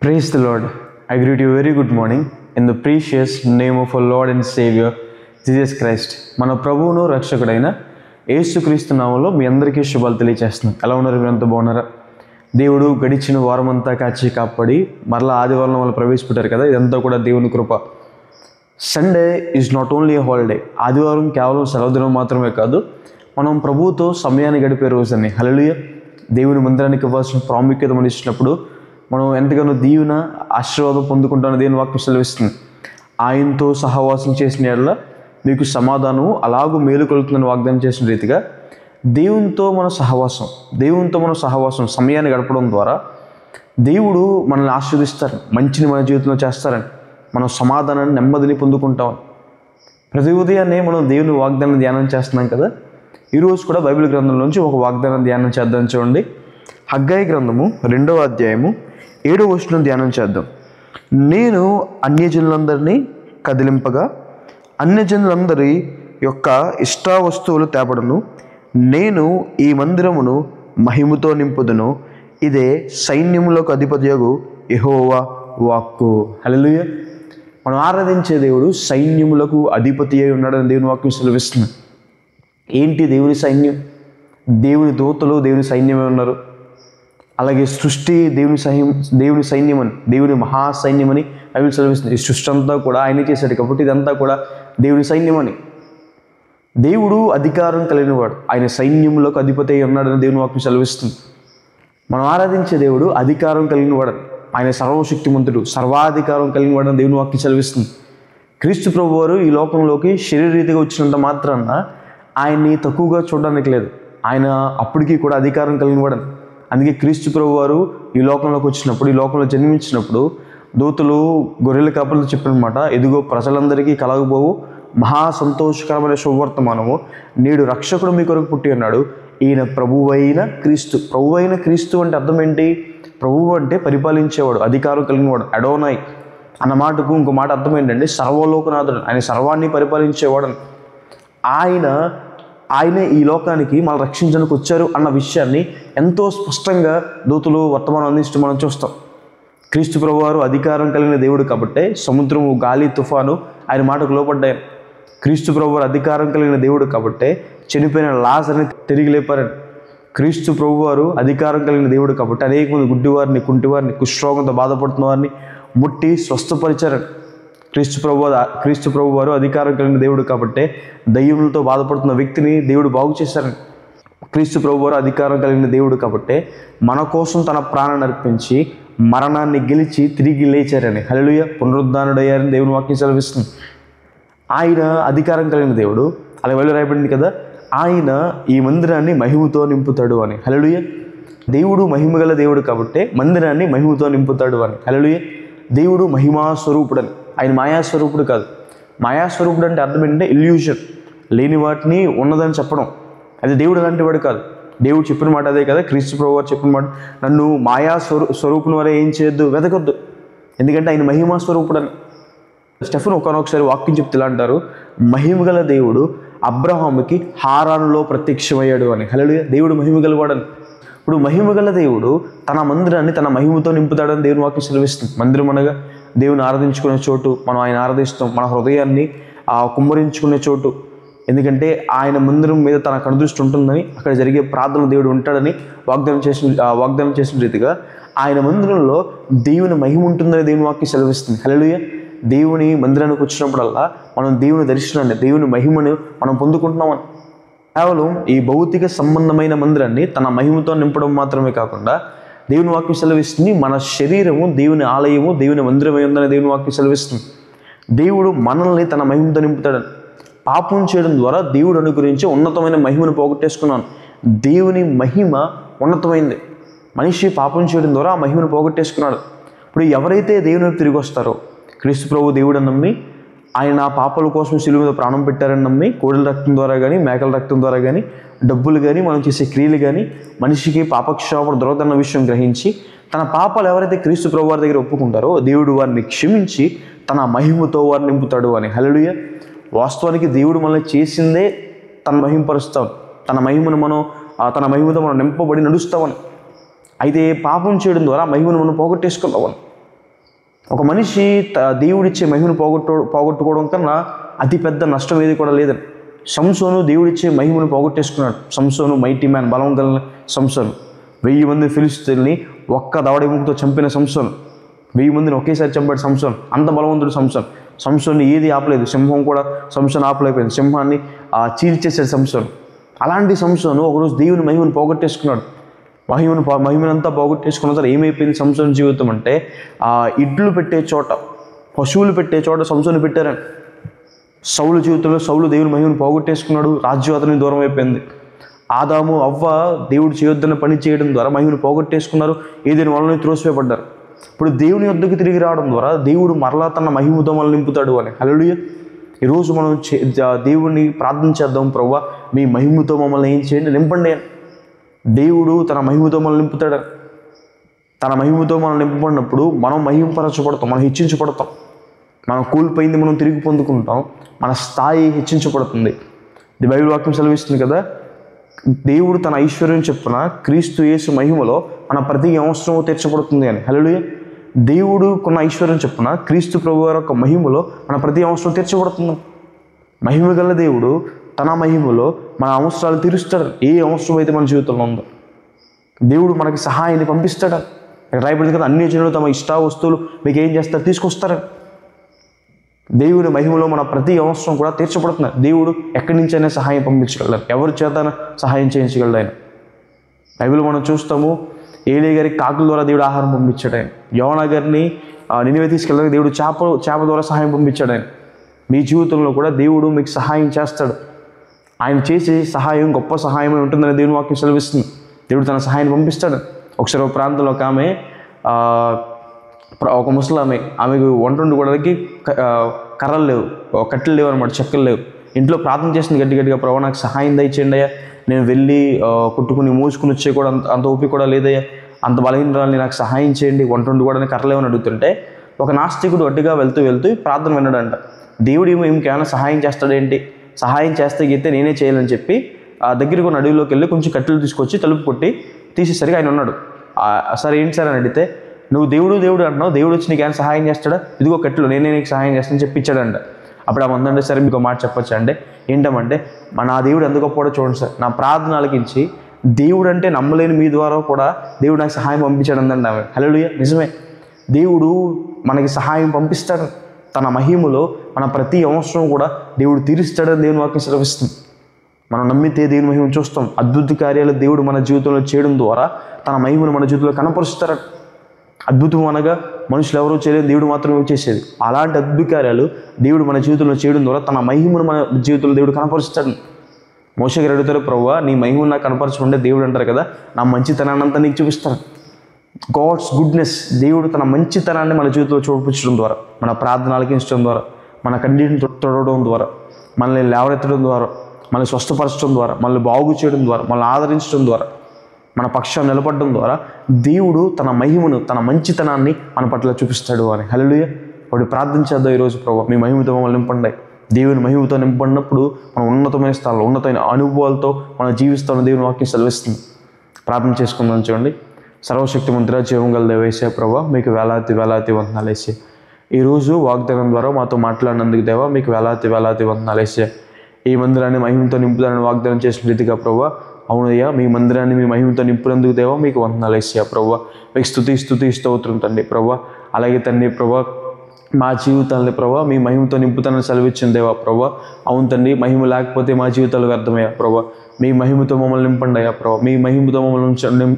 Praise the Lord. I greet you very good morning in the precious name of our Lord and Savior Jesus Christ. మన ప్రభువును రక్షకుడైన యేసుక్రీస్తు నామములో మీ అందరికీ శుభాలు తెలియజేస్తున్నాను. ఎలా ఉన్నారు? మీరు అంతా బాగున్నారా? దేవుడు గడిచిన వారమంతా కాచి కాపాడి మరలా ఆదివారం వాళ్ళు ప్రవేశపెట్టారు కదా, ఇదంతా కూడా దేవుని కృప. Sunday is not only a holiday. ఆదివారం కేవలం సెలవు దినం మాత్రమే కాదు, మనం ప్రభువుతో సమయాన్ని గడిపే రోజని. హల్లెలూయా. దేవుని మందిరానికి ఇవ్వాల్సిన ప్రాముఖ్యత మనం ఇచ్చినప్పుడు మనం ఎంతగానో దీవెన ఆశీర్వాదం పొందుకుంటామని దేవుని వాక్యం సెలవిస్తుంది. ఆయనతో సహవాసం చేసిన యెడల మీకు సమాధానము అలాగూ మేలు కలుగుతుందని వాగ్దానం చేసిన రీతిగా దేవునితో మన సహవాసం సమయాన్ని గడపడం ద్వారా దేవుడు మనల్ని ఆశీర్వదిస్తారు, మంచిని మన జీవితంలో చేస్తారని, మనం సమాధానాన్ని నెమ్మదిని పొందుకుంటాం. ప్రతి ఉదయాన్నే మనం దేవుని వాగ్దానం ధ్యానం చేస్తున్నాం కదా. ఈరోజు కూడా బైబిల్ గ్రంథంలోంచి ఒక వాగ్దానం ధ్యానం చేద్దాం. చూడండి, హగ్గయి గ్రంథము 2వ అధ్యాయము 7వ వచనం ధ్యానం చేద్దాం. నేను అన్యజనులందరినీ కదిలింపగా అన్యజనులందరి యొక్క ఇష్టావస్తువులు తేపడను, నేను ఈ మందిరమును మహిమతో నింపుదును, ఇదే సైన్యములకు అధిపతియగు యెహోవా వాక్కు. హల్లెలూయా. మనం ఆరాధించే దేవుడు సైన్యములకు అధిపతి అయి ఉన్నాడని దేవుని వాక్యం సెలవిస్తుంది. ఏంటి దేవుని సైన్యం? దేవుని దూతలు దేవుని సైన్యమే ఉన్నారు. అలాగే సృష్టి దేవుని సైన్యమని, దేవుని మహాసైన్యమని అవి సెలవిస్తుంది. ఈ సృష్టి అంతా కూడా ఆయన చేశాడు కాబట్టి ఇదంతా కూడా దేవుని సైన్యమని. దేవుడు అధికారం కలిగిన వాడు, ఆయన సైన్యములకు అధిపతి అయి ఉన్నాడని దేవుని వాక్యం సెలవిస్తుంది. మనం ఆరాధించే దేవుడు అధికారం కలిగిన వాడు, ఆయన సర్వశక్తిమంతుడు, సర్వాధికారం కలిగిన వాడని దేవుని వాక్యం సెలవిస్తుంది. క్రీస్తు ప్రభు వారు ఈ లోకంలోకి శరీరరీతిగా వచ్చినంత మాత్రాన ఆయన్ని తక్కువగా చూడడానికి లేదు. ఆయన అప్పటికీ కూడా అధికారం కలిగిన వాడని. అందుకే క్రీస్తు ప్రభు వారు ఈ లోకంలోకి వచ్చినప్పుడు, ఈ లోకంలో జన్మించినప్పుడు దూతలు గొర్రెల కాపరులతో చెప్పినమాట, ఇదిగో ప్రజలందరికీ కలగబోవు మహా సంతోషకరమైన శుభవర్తమానము, నేడు రక్షకుడు మీ కొరకు పుట్టి ఉన్నాడు, ఈయన ప్రభువైన క్రీస్తు. ప్రభువైన క్రీస్తు అంటే అర్థం ఏంటి? ప్రభువు అంటే పరిపాలించేవాడు, అధికారం కలిగినవాడు. అడోనాయ్ అన్న మాటకు ఇంకో మాట అర్థం ఏంటంటే సర్వలోకనాథుడు, ఆయన సర్వాన్ని పరిపాలించేవాడు. ఆయనే ఈ లోకానికి మనం రక్షించడానికి వచ్చారు అన్న విషయాన్ని ఎంతో స్పష్టంగా దూతలు వర్తమానం అందిస్తూ మనం చూస్తాం. క్రీస్తు ప్రభువారు అధికారం కలిగిన దేవుడు కాబట్టే సముద్రము, గాలి, తుఫాను ఆయన మాటకు లోపడ్డాయి. క్రీస్తు ప్రభువారు అధికారం కలిగిన దేవుడు కాబట్టే చనిపోయిన లాజరుని తిరిగి లేపారని. క్రీస్తు ప్రభువారు అధికారం కలిగిన దేవుడు కాబట్టి అనేక మంది గుడ్డివారిని, కుంటివారిని, కుష్ఠరోగంతో బాధపడుతున్న వారిని ముట్టి స్వస్థపరిచారని. క్రీస్తు ప్రభు వారు అధికారం కలిగిన దేవుడు కాబట్టే దయ్యములతో బాధపడుతున్న వ్యక్తిని దేవుడు బాగు చేశారని. క్రీస్తు ప్రభు వారు అధికారం కలిగిన దేవుడు కాబట్టే మన కోసం తన ప్రాణాన్ని అర్పించి మరణాన్ని గెలిచి తిరిగి లేచారని. హల్లెలూయా. పునరుద్ధానుడయ్యారని దేవుని వాక్యం సెలవిస్తుంది. ఆయన అధికారం కలిగిన దేవుడు. అలా వెళ్ళి రాయబడింది కదా, ఆయన ఈ మందిరాన్ని మహిమతో నింపుతాడు అని. హల్లెలూయా. దేవుడు మహిమ గల దేవుడు కాబట్టే మందిరాన్ని మహిమతో నింపుతాడు అని. హల్లెలూయా. దేవుడు మహిమా స్వరూపుడని, ఆయన మాయాస్వరూపుడు కాదు. మాయాస్వరూపుడు అంటే అర్థం ఏంటంటే ఇల్యూషన్, లేని వాటిని ఉన్నదని చెప్పడం. అది దేవుడు అలాంటి వాడు కాదు. దేవుడు చెప్పిన మాట అదే కదా, క్రీస్తు ప్రభు వారు చెప్పిన మాట, నన్ను మాయా స్వరూపుని వరే ఏం చేయొద్దు, వెతకొద్దు, ఎందుకంటే ఆయన మహిమా స్వరూపుడు అని. స్టెఫెన్ ఒకసారి వాక్యం చెప్తే ఇలా అంటారు, మహిమగల దేవుడు అబ్రహాముకి హారానులో ప్రత్యక్షమయ్యాడు అని. హల్లెలూయా. దేవుడు మహిమగలవాడని. ఇప్పుడు మహిమగల దేవుడు తన మందిరాన్ని తన మహిమతో నింపుతాడని దేవుని వాక్యం సెలవిస్తుంది. మందిరం అనగా దేవుని ఆరాధించుకునే చోటు, మనం ఆయన ఆరాధిస్తాం, మన హృదయాన్ని కుమ్మరించుకునే చోటు. ఎందుకంటే ఆయన మందిరం మీద తన కనుదృష్టి ఉంటుందని, అక్కడ జరిగే ప్రార్థన దేవుడు ఉంటాడని వాగ్దానం చేసిన రీతిగా ఆయన మందిరంలో దేవుని మహిమ ఉంటుందని దేవుని వాక్యం సెలవిస్తుంది. హల్లెలూయా. దేవుని మందిరానికి వచ్చినప్పుడల్లా మనం దేవుని దర్శనాన్ని, దేవుని మహిమను మనం పొందుకుంటున్నామని. కేవలం ఈ భౌతిక సంబంధమైన మందిరాన్ని తన మహిమతో నింపడం మాత్రమే కాకుండా దేవుని వాక్యం సెలవిస్తుంది, మన శరీరము దేవుని ఆలయము, దేవుని మందిరమై ఉందని దేవుని వాక్యం సెలవిస్తుంది. దేవుడు మనల్ని తన మహిమతో నింపుతాడని. పాపం చేయడం ద్వారా దేవుడు అనుగ్రహించి ఉన్నతమైన మహిమను పోగొట్టేసుకున్నాను. దేవుని మహిమ ఉన్నతమైంది. మనిషి పాపం చేయడం ద్వారా ఆ మహిమను పోగొట్టేసుకున్నాడు. ఇప్పుడు ఎవరైతే దేవుని వైపు తిరిగి వస్తారో, క్రీస్తు ప్రభు దేవుడని నమ్మి ఆయన పాపాల కోసం శిలువ మీద ప్రాణం పెట్టారని నమ్మి, కోడెల రక్తం ద్వారా కానీ, మేకల రక్తం ద్వారా కానీ, డబ్బులు కానీ, మనం చేసే క్రియలు కానీ మనిషికి పాపక్షమాపణ దొరకదన్న విషయం గ్రహించి తన పాపాలు ఎవరైతే క్రీస్తు ప్రభు వారి దగ్గర ఒప్పుకుంటారో దేవుడు వారిని క్షమించి తన మహిమతో వారిని నింపుతాడు అని. హల్లెలూయా. వాస్తవానికి దేవుడు మనల్ని చేసిందే తన మహిమపరుస్తాం, తన మహిమతో మనం నింపబడి నడుస్తామని. అయితే పాపం చేయడం ద్వారా మహిమను మనం పోగొట్టేసుకున్నామని. ఒక మనిషి దేవుడిచ్చే మహిమను పోగొట్టుకోవడం కన్నా అతిపెద్ద నష్టం ఏది కూడా లేదని. సంసోను దేవుడిచ్చే మహిమను పోగొట్టేసుకున్నాడు. సంసోను మైటీ మ్యాన్, బలం కలిగిన సంసోను. 1000 మంది ఫిలిష్తీయుల్ని ఒక్క దవడెముకతో చంపిన సంసోను. 1000 మందిని ఒకేసారి చంపాడు సంసోను. అంత బలవంతుడు సంసోను. సంసోన్ని ఏది ఆపలేదు. సింహం కూడా సంసోను ఆపలేకపోయింది. సింహాన్ని చీల్చేసాడు సంసోను. అలాంటి సంసోను ఒకరోజు దేవుని మహిమను పోగొట్టేసుకున్నాడు. మహిమనంతా పోగొట్టేసుకున్న తర్వాత ఏమైపోయింది సంసోను జీవితం అంటే, ఇడ్లు పెట్టే చోట, పశువులు పెట్టే చోట సంసోను పెట్టారని. సౌలు జీవితంలో సౌలు దేవుని మహిమను పోగొట్టేసుకున్నాడు. రాజ్యం అతనికి దూరం అయిపోయింది. ఆదాము అవ్వ దేవుడు చేయొద్దన్న పని చేయడం ద్వారా మహిమను పోగొట్టేసుకున్నారు. ఏదైనా వాళ్ళని త్రోసివేయబడ్డారు. ఇప్పుడు దేవుని యొద్దకు తిరిగి రావడం ద్వారా దేవుడు మరలా తన మహిమతో మనల్ని నింపుతాడు అని. హల్లెలూయా. ఈరోజు మనం దేవుడిని ప్రార్థన చేద్దాం, ప్రభువా మీ మహిమతో మమ్మల్ని ఏం చేయండి, నింపండి అని. దేవుడు తన మహిమతో మనల్ని నింపుతాడు. తన మహిమతో మనం నింపబడినప్పుడు మనం మహిమపరచబడతాం, మనం హెచ్చించబడతాం. మనం కోల్పోయింది మనం తిరిగి పొందుకుంటాం. మన స్థాయి హెచ్చించబడుతుంది. ఇది బైబిల్ వాక్యం సెలవిస్తుంది కదా, దేవుడు తన ఐశ్వర్యం చెప్పున క్రీస్తు యేసు మహిమలో మన ప్రతి అవసరం తీర్చబడుతుంది అని. హల్లెలూయా. దేవుడు కొన్న ఐశ్వర్యం చెప్పున క్రీస్తు ప్రభు వారి యొక్క మహిమలో మన ప్రతి అవసరం తీర్చబడుతుంది. మహిమ గల దేవుడు తన మహిమలో మన అవసరాలు తీరుస్తాడు. ఏ అవసరం అయితే మన జీవితంలో ఉందో దేవుడు మనకి సహాయాన్ని పంపిస్తాడు. రాయబడింది కదా, అన్ని జనులు తమ ఇష్ట వస్తువులు మీకు ఏం చేస్తారు, తీసుకొస్తారని. దేవుని మహిమలో మన ప్రతి అవసరం కూడా తీర్చబడుతుంది. దేవుడు ఎక్కడి నుంచైనా సహాయం పంపించగలరు. ఎవరి చేత సహాయం చేయించగలడు ఆయన. బైబిల్ మనం చూస్తాము, ఏలీ గారికి కాకుల ద్వారా దేవుడు ఆహారం పంపించాడు ఆయన. యోనా గారిని నినివే తీసుకెళ్ళడానికి దేవుడు చేప ద్వారా సహాయం పంపించాడు ఆయన. మీ జీవితంలో కూడా దేవుడు మీకు సహాయం చేస్తాడు. ఆయన చేసే సహాయం గొప్ప సహాయమై ఉంటుందని దేవుని వాక్యం సెలవిస్తుంది. దేవుడు తన సహాయాన్ని పంపిస్తాడు. ఒకసారి ఒక ప్రాంతంలో ఒక ముసలామె, ఆమెకు వంట వండుకోవడానికి కర్రలు లేవు, కట్టెలు లేవు అనమాట, చెక్కలు లేవు. ఇంట్లో ప్రార్థన చేసింది గట్టిగా, ప్రభు నాకు సహాయం దయచేయండి అయ్యా, నేను వెళ్ళి కుట్టుకుని మోసుకుని వచ్చే కూడా అంత ఓపిక కూడా లేదయ్యా, అంత బలహీనరాలని నాకు సహాయం చేయండి, వంట వండుకోవడానికి కర్రలు లేవని అడుగుతుంటే ఒక నాస్తికుడు అడ్డుగా వెళ్తూ ప్రార్థన విన్నాడంట. దేవుడు ఇంకేమైనా సహాయం చేస్తాడేంటి, సహాయం చేస్తే గీతే నేనే చేయాలని చెప్పి దగ్గరికి ఉన్న అడవిలోకి వెళ్ళి కొంచెం కట్టెలు తీసుకొచ్చి తలుపు కొట్టి తీసేసరికి ఆయన ఉన్నాడు. సరే ఏంటి సార్ అని అడిగితే, నువ్వు దేవుడు అంటున్నావు, దేవుడు వచ్చి నీకు ఏమైనా సహాయం చేస్తాడా, ఇదిగో కట్టెలు నేనే నీకు సహాయం చేస్తానని చెప్పించాడంట. అప్పుడు ఆమె అందంటే, సరే మీకు మాట చెప్పొచ్చా అంటే, ఏంటమంటే నా దేవుడు ఎంత గొప్పవాడో చూడండి సార్, నా ప్రార్థన ఆలకించి దేవుడు అంటే నమ్మలేని మీ ద్వారా కూడా దేవుడు నాకు సహాయం పంపించాడు అందండి ఆమె. హల్లెలూయా. నిజమే, దేవుడు మనకి సహాయం పంపిస్తాడు. తన మహిమలో మన ప్రతి అవసరం కూడా దేవుడు తీరుస్తాడని దేవుని వాక్యం సెలవిస్తుంది. మనం నమ్మితే దేవుని మహిమను చూస్తాం. అద్భుత కార్యాలు దేవుడు మన జీవితంలో చేయడం ద్వారా తన మహిమను మన జీవితంలో కనపరుస్తాడు. అద్భుతం అనగా మనుషులు ఎవరూ చేయలేదు, దేవుడు మాత్రమే చేసేది. అలాంటి అద్భుత కార్యాలు దేవుడు మన జీవితంలో చేయడం ద్వారా తన మహిమను మన జీవితంలో దేవుడు కనపరుస్తాడు. మోషే గారు అడుగుతారు, ప్రభువా నీ మహిమను నాకు కనపరచుకుంటే, దేవుడు అంటారు కదా, నా మంచితనాన్ని అంతా నీకు చూపిస్తాను. గాడ్స్ గుడ్నెస్, దేవుడు తన మంచితనాన్ని మన జీవితంలో చూపించడం ద్వారా, మన ప్రార్థన ఆలకించడం ద్వారా, మన కన్నీటిని తొడవడం ద్వారా, మనల్ని లేవనెత్తడం ద్వారా, మనల్ని స్వస్థపరచడం ద్వారా, మనల్ని బాగు చేయడం ద్వారా, మనల్ని ఆదరించడం ద్వారా, మన పక్షం నిలబడడం ద్వారా దేవుడు తన మహిమను, తన మంచితనాన్ని మన పట్ల చూపిస్తాడు అని. హల్లెలూయా. వాడు ప్రార్థన చేద్దాం ఈరోజు, ప్రభువా మీ మహిమతో మమ్మల్ని నింపండి. దేవుని మహిమతో నింపడినప్పుడు మనం ఉన్నతమైన స్థానంలో, ఉన్నతమైన అనుభవాలతో మనం జీవిస్తామని దేవుని వాక్యం సెలవిస్తుంది. ప్రార్థన చేసుకుందాం. చూడండి. సర్వశక్తిమంతుడా, జీవం గల దేవా యేసయ్య ప్రభువా, మీకు వేలాది వందనాలు యేసయ్య. ఈరోజు వాగ్దానం ద్వారా మాతో మాట్లాడినందుకు దేవా మీకు వేలాది వందనాలు యేసయ్య. ఈ మందిరాన్ని మహిమతో నింపుదానని వాగ్దానం చేసిన రీతిగా ప్రభువా, అవునయ్యా మీ మందిరాన్ని మీ మహిమతో నింపినందుకు దేవా మీకు వందనాలు యేసయ్య ప్రభువా. మీకు స్తుతి స్తోత్రం తండ్రి ప్రభువా. అలాగే తండ్రి ప్రభువా, మా జీవితాలని ప్రభా మీ మహిమతో నింపుతానని సెలవిచ్చింది దేవా ప్రభా. అవును తండ్రి, మహిమ లేకపోతే మా జీవితాలు వ్యర్థమయ్యా ప్రభా. మీ మహిమతో మమ్మల్ని నింపండి అయ్యా ప్రభా. మీ మహిమతో మమ్మల్ని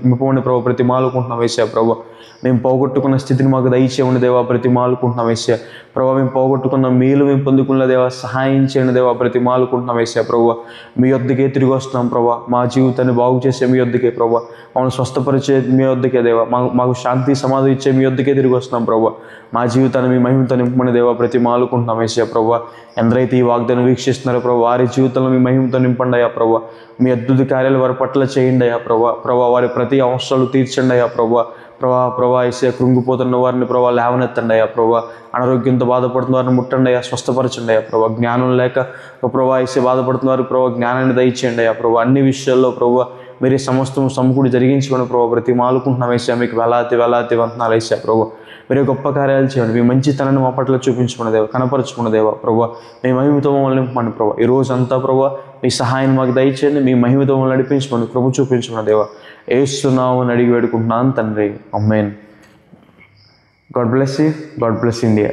నింపండి ప్రభా. ప్రతి మాలుకుంటున్నాం వేసా ప్రభా. మేము పోగొట్టుకున్న స్థితిని మాకు దయచేయండి దేవా. ప్రతి మాలుకుంటున్నాం వేసా ప్రభా. మేము పోగొట్టుకున్న మేలు మేము పొందుకున్న దేవా సహాయం చేయండి దేవా. ప్రతి మాలుకుంటున్నాం వేసా ప్రభా. మీ వద్దకే తిరిగి వస్తున్నాం ప్రభా. మా జీవితాన్ని బాగు చేసే మీ వద్దకే ప్రభా. మమ్మల్ని స్వస్థపరిచే మీ వద్దకే దేవా. మాకు శాంతి సమాధి ఇచ్చే మీ వద్దకే తిరిగి వస్తున్నాం ప్రభా. మా జీవితాన్ని మీ మహిమతో నింపమని దేవా ప్రతి మాలుకుంటున్నాం వేసా ప్రభా. ఎందరైతే ఈ వాగ్దానం వీక్షిస్తున్నారో ప్రభా, వారి జీవితంలో మీ మహిమతో నింపండి అయ్యా ప్రభా. మీ అద్భుత కార్యాలు వారి పట్ల చేయండి అయ్యా ప్రభా. వారి ప్రతి అవసరాలు తీర్చండి అయ్యా ప్రభా. వేసే కృంగిపోతున్న వారిని ప్రభా లేవనెత్తండి అయ్యా ప్రభా. అనారోగ్యంతో బాధపడుతున్న వారిని ముట్టండి అయ్యా, స్వస్థపరచండి అయ్యా ప్రభా. జ్ఞానం లేక ప్రభా వేసే బాధపడుతున్న వారు ప్రభా జ్ఞానాన్ని దయచేయండి అయ్యా ప్రభా. అన్ని విషయాల్లో ప్రభా మీరే సమస్తం సమకూడి జరిగించుకోండి ప్రభా. ప్రతి మాలుకుంటున్నాం వేసా మీకు వేలాది వందనాలు వేసా ప్రభా. మీరే గొప్ప కార్యాలు చేయండి. మీ మంచితనాన్ని మా పట్ల చూపించుకున్న దేవ, కనపరుచుకున్న దేవ ప్రభా, మీ మహిమతో మమ్మల్ని నింపండి ప్రభా. ఈ రోజంతా ప్రభా మీ సహాయం మాకు దయచేయండి. మీ మహిమతో మమ్మల్ని నడిపించుకోండి, ప్రభు చూపించుకున్న దేవ. యేసునామమున అడిగి వేడుకుంటున్నాను తండ్రి, ఆమేన్. God bless you. God bless India.